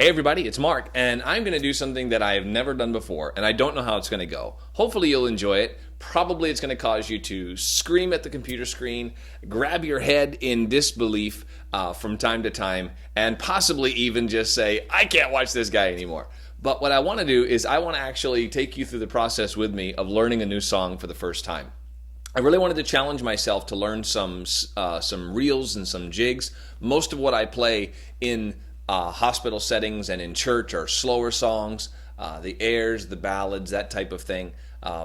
Hey everybody, it's Mark, and I'm going to do something that I have never done before, and I don't know how it's going to go. Hopefully you'll enjoy it. Probably it's going to cause you to scream at the computer screen, grab your head in disbelief from time to time, and possibly even just say, I can't watch this guy anymore. But what I want to do is I want to actually take you through the process with me of learning a new song for the first time. I really wanted to challenge myself to learn some reels and some jigs. Most of what I play in hospital settings and in church are slower songs, the airs, the ballads, that type of thing,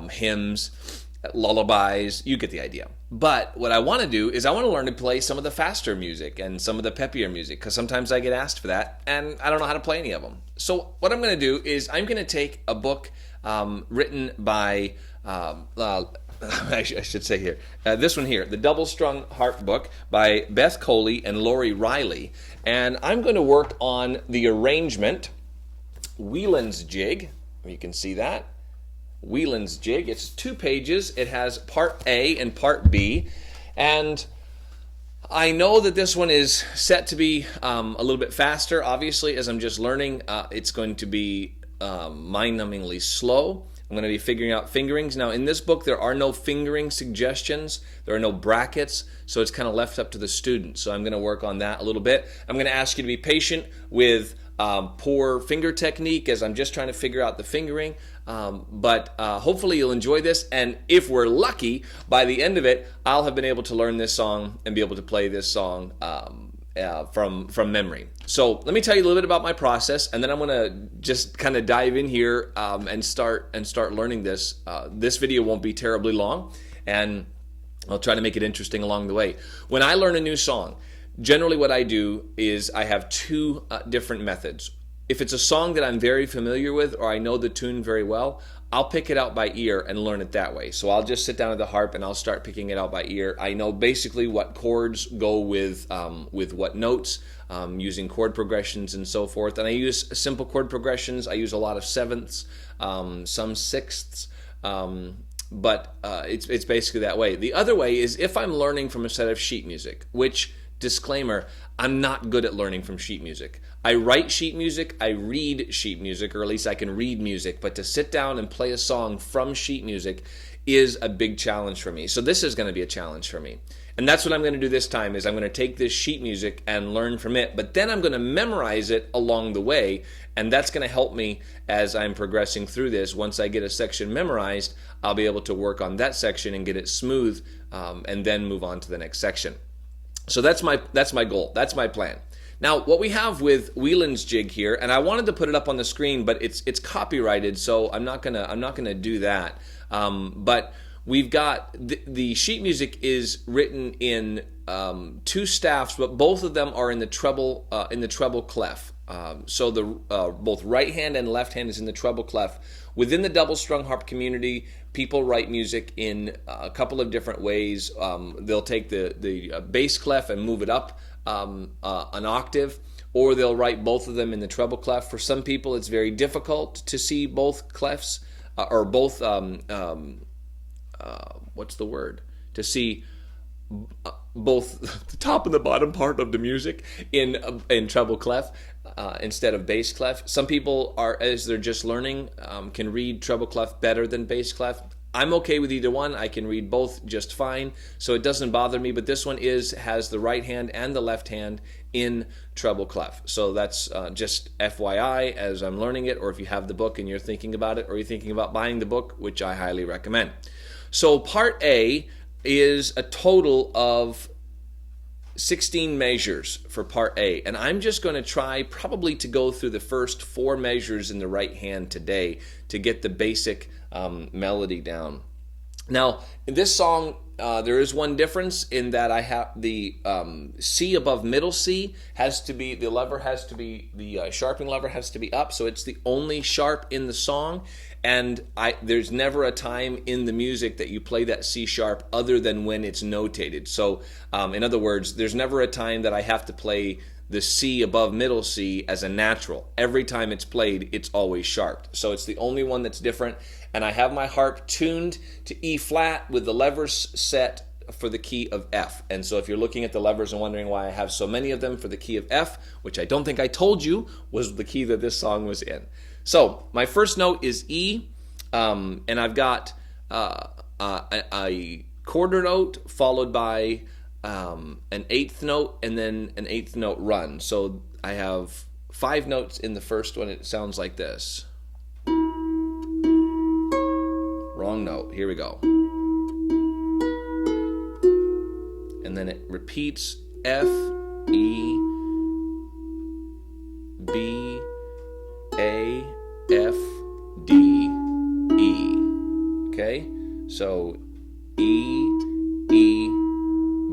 hymns, lullabies, you get the idea. But what I want to do is I want to learn to play some of the faster music and some of the peppier music, because sometimes I get asked for that and I don't know how to play any of them. So what I'm going to do is I'm going to take a book written by I should say here, this one here, the Double Strung Harp book by Beth Coley and Lori Riley. And I'm going to work on the arrangement, Whelan's jig. You can see that. Whelan's jig. It's 2 pages. It has part A and part B. And I know that this one is set to be a little bit faster. Obviously, as I'm just learning, it's going to be mind-numbingly slow. I'm going to be figuring out fingerings. Now, in this book, there are no fingering suggestions. There are no brackets, so it's kind of left up to the student. So I'm going to work on that a little bit. I'm going to ask you to be patient with poor finger technique as I'm just trying to figure out the fingering. But hopefully you'll enjoy this. And if we're lucky, by the end of it, I'll have been able to learn this song and be able to play this song from memory. So let me tell you a little bit about my process, and then I'm going to just kind of dive in here and start learning this. This video won't be terribly long, and I'll try to make it interesting along the way. When I learn a new song, generally what I do is I have 2 different methods. If it's a song that I'm very familiar with or I know the tune very well, I'll pick it out by ear and learn it that way. So I'll just sit down at the harp and I'll start picking it out by ear. I know basically what chords go with what notes, using chord progressions and so forth. And I use simple chord progressions. I use a lot of sevenths, some sixths, but it's basically that way. The other way is if I'm learning from a set of sheet music, which, disclaimer, I'm not good at learning from sheet music. I write sheet music, I read sheet music, or at least I can read music, but to sit down and play a song from sheet music is a big challenge for me. So this is going to be a challenge for me. And that's what I'm going to do this time, is I'm going to take this sheet music and learn from it, but then I'm going to memorize it along the way, and that's going to help me as I'm progressing through this. Once I get a section memorized, I'll be able to work on that section and get it smooth, and then move on to the next section. So that's my goal. That's my plan. Now, what we have with Whelan's jig here, and I wanted to put it up on the screen, but it's copyrighted, so I'm not gonna do that. But we've got the sheet music is written in 2 staffs, but both of them are in the treble clef. So the both right hand and left hand is in the treble clef. Within the double strung harp community, people write music in a couple of different ways. They'll take the bass clef and move it up an octave, or they'll write both of them in the treble clef. For some people, it's very difficult to see both clefs, or both, what's the word? To see both the top and the bottom part of the music in treble clef instead of bass clef. Some people are, as they're just learning, can read treble clef better than bass clef. I'm okay with either one. I can read both just fine, so it doesn't bother me. But this one has the right hand and the left hand in treble clef. So that's just FYI as I'm learning it, or if you have the book and you're thinking about it, or you're thinking about buying the book, which I highly recommend. So part A is a total of 16 measures for part A, and I'm just going to try probably to go through the first 4 measures in the right hand today to get the basic melody down. Now, in this song, there is one difference in that I have the C above middle C has to be, the sharpening lever has to be up, so it's the only sharp in the song, and there's never a time in the music that you play that C sharp other than when it's notated. So in other words, there's never a time that I have to play the C above middle C as a natural. Every time it's played, it's always sharped. So it's the only one that's different. And I have my harp tuned to E flat with the levers set for the key of F. And so if you're looking at the levers and wondering why I have so many of them for the key of F, which I don't think I told you was the key that this song was in. So my first note is E, and I've got a quarter note followed by an eighth note and then an eighth note run. So I have 5 notes in the first one. It sounds like this. Wrong note. Here we go. And then it repeats F, E, B, A, F, D, E. Okay? So E, E,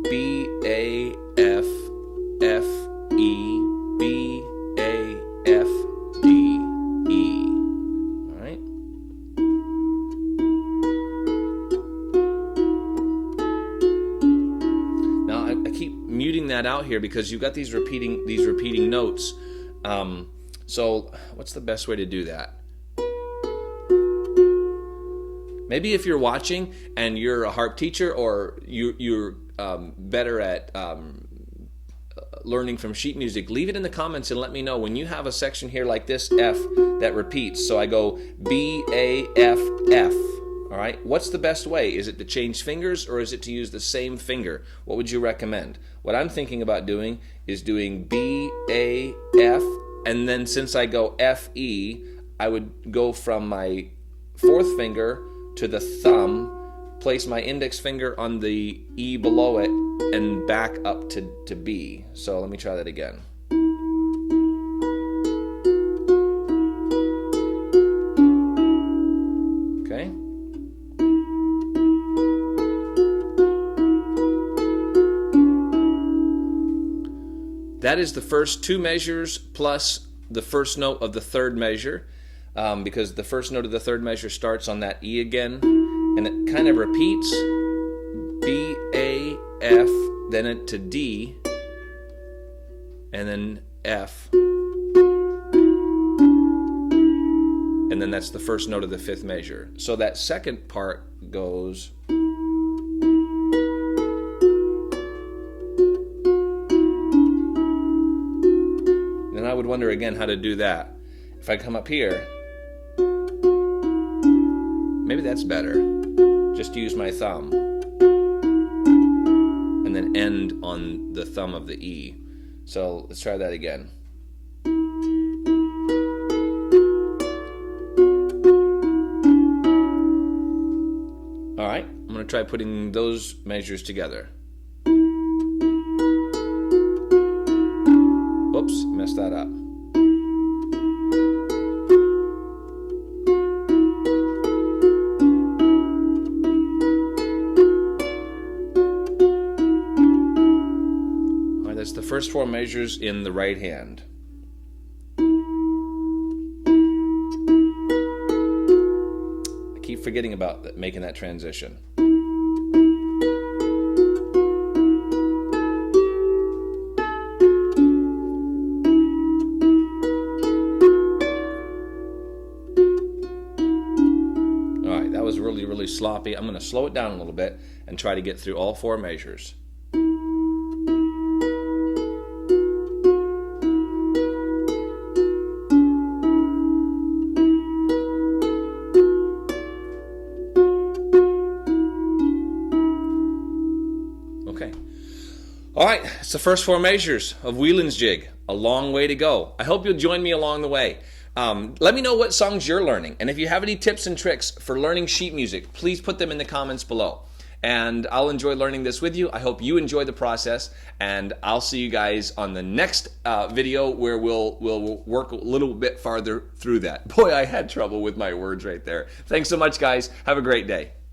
B, A, F, F, E, B, A, F, D, E. All right? Now I keep muting that out here because you've got these repeating notes. So what's the best way to do that? Maybe if you're watching and you're a harp teacher, or you're better at learning from sheet music, leave it in the comments and let me know when you have a section here like this F that repeats. So I go B, A, F, F. All right, what's the best way? Is it to change fingers, or is it to use the same finger? What would you recommend? What I'm thinking about doing is doing B, A, F, and then since I go F, E, I would go from my 4th finger to the thumb, place my index finger on the E below it, and back up to B. So let me try that again. Okay. That is the first 2 measures plus the first note of the 3rd measure. Because the first note of the 3rd measure starts on that E again, and it kind of repeats B, A, F, then it to D, and then F, and then that's the first note of the 5th measure. So that second part goes. Then I would wonder again how to do that. If I come up here, maybe that's better. Just use my thumb and then end on the thumb of the E. So let's try that again. All right, I'm going to try putting those measures together. Oops, messed that up. That's the first 4 measures in the right hand. I keep forgetting about making that transition. All right, that was really sloppy. I'm going to slow it down a little bit and try to get through all 4 measures. Okay. All right, it's the first 4 measures of Whelan's jig. A long way to go. I hope you'll join me along the way. Let me know what songs you're learning, and if you have any tips and tricks for learning sheet music, please put them in the comments below. And I'll enjoy learning this with you. I hope you enjoy the process, and I'll see you guys on the next video where we'll work a little bit farther through that. Boy, I had trouble with my words right there. Thanks so much, guys. Have a great day.